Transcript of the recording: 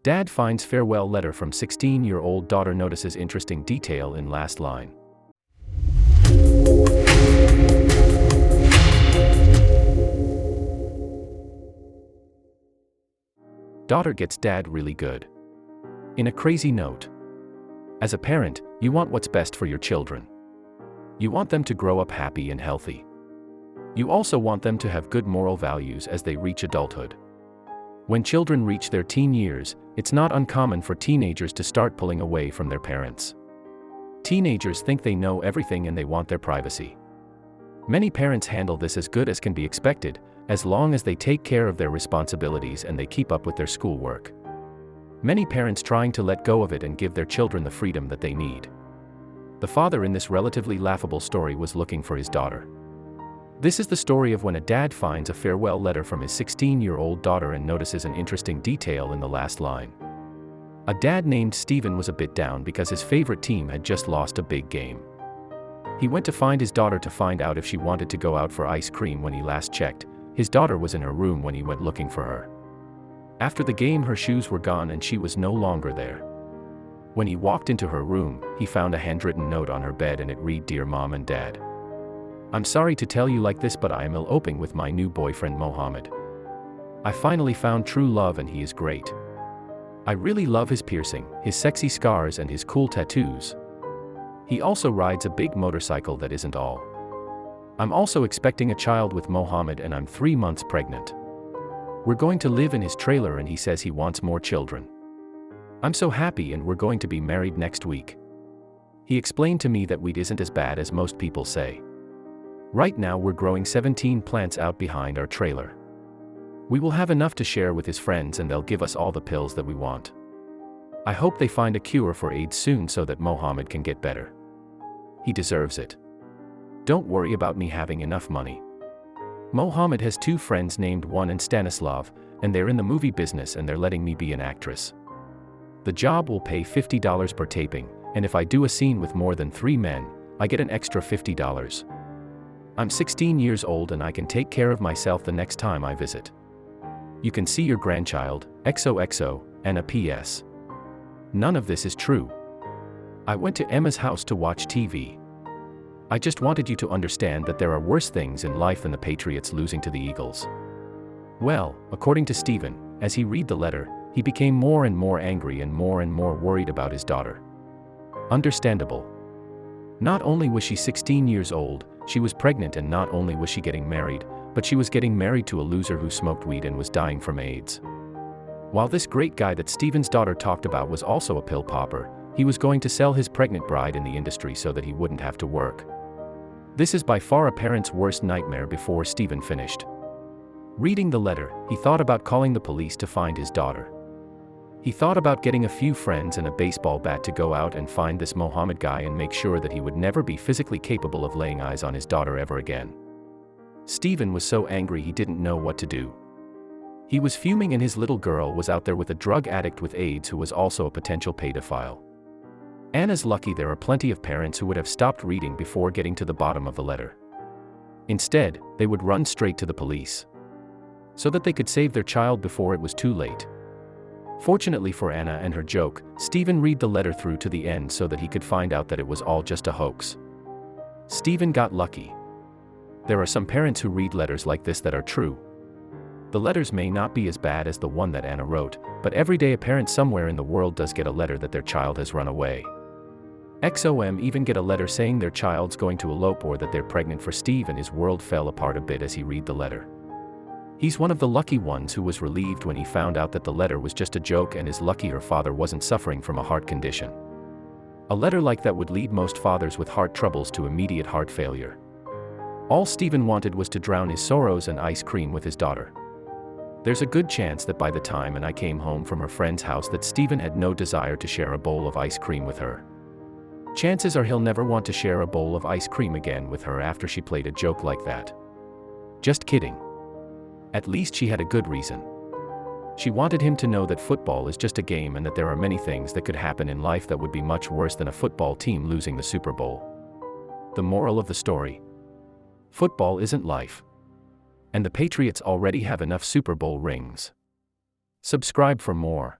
Dad finds farewell letter from 16-year-old daughter, notices interesting detail in last line. Daughter gets dad really good. In a crazy note. As a parent, you want what's best for your children. You want them to grow up happy and healthy. You also want them to have good moral values as they reach adulthood. When children reach their teen years, it's not uncommon for teenagers to start pulling away from their parents. Teenagers think they know everything and they want their privacy. Many parents handle this as good as can be expected, as long as they take care of their responsibilities and they keep up with their schoolwork. Many parents trying to let go of it and give their children the freedom that they need. The father in this relatively laughable story was looking for his daughter. This is the story of when a dad finds a farewell letter from his 16-year-old daughter and notices an interesting detail in the last line. A dad named Steven was a bit down because his favorite team had just lost a big game. He went to find his daughter to find out if she wanted to go out for ice cream. When he last checked, his daughter was in her room when he went looking for her. After the game, her shoes were gone and she was no longer there. When he walked into her room, he found a handwritten note on her bed and it read, "Dear Mom and Dad. I'm sorry to tell you like this, but I am eloping with my new boyfriend Mohammed. I finally found true love and he is great. I really love his piercing, his sexy scars and his cool tattoos. He also rides a big motorcycle that isn't all. I'm also expecting a child with Mohammed and I'm 3 months pregnant. We're going to live in his trailer and he says he wants more children. I'm so happy and we're going to be married next week. He explained to me that weed isn't as bad as most people say. Right now we're growing 17 plants out behind our trailer. We will have enough to share with his friends and they'll give us all the pills that we want. I hope they find a cure for AIDS soon so that Mohammed can get better. He deserves it. Don't worry about me having enough money. Mohammed has 2 friends named Juan and Stanislav, and they're in the movie business and they're letting me be an actress. The job will pay $50 per taping, and if I do a scene with more than 3 men, I get an extra $50. I'm 16 years old and I can take care of myself the next time I visit. You can see your grandchild, XOXO, and a PS. None of this is true. I went to Emma's house to watch TV. I just wanted you to understand that there are worse things in life than the Patriots losing to the Eagles." Well, according to Steven, as he read the letter, he became more and more angry and more worried about his daughter. Understandable. Not only was she 16 years old, she was pregnant, and not only was she getting married, but she was getting married to a loser who smoked weed and was dying from AIDS. While this great guy that Steven's daughter talked about was also a pill popper, he was going to sell his pregnant bride in the industry so that he wouldn't have to work. This is by far a parent's worst nightmare. Before Steven finished reading the letter, he thought about calling the police to find his daughter. He thought about getting a few friends and a baseball bat to go out and find this Mohammed guy and make sure that he would never be physically capable of laying eyes on his daughter ever again. Steven was so angry he didn't know what to do. He was fuming and his little girl was out there with a drug addict with AIDS who was also a potential pedophile. Anna's lucky there are plenty of parents who would have stopped reading before getting to the bottom of the letter. Instead, they would run straight to the police, so that they could save their child before it was too late. Fortunately for Anna and her joke, Steven read the letter through to the end so that he could find out that it was all just a hoax. Steven got lucky. There are some parents who read letters like this that are true. The letters may not be as bad as the one that Anna wrote, but every day a parent somewhere in the world does get a letter that their child has run away. XOM even get a letter saying their child's going to elope or that they're pregnant. For Steve, and his world fell apart a bit as he read the letter. He's one of the lucky ones who was relieved when he found out that the letter was just a joke and is lucky her father wasn't suffering from a heart condition. A letter like that would lead most fathers with heart troubles to immediate heart failure. All Steven wanted was to drown his sorrows and ice cream with his daughter. There's a good chance that by the time Anna came home from her friend's house that Steven had no desire to share a bowl of ice cream with her. Chances are he'll never want to share a bowl of ice cream again with her after she played a joke like that. Just kidding. At least she had a good reason. She wanted him to know that football is just a game and that there are many things that could happen in life that would be much worse than a football team losing the Super Bowl. The moral of the story: football isn't life. And the Patriots already have enough Super Bowl rings. Subscribe for more.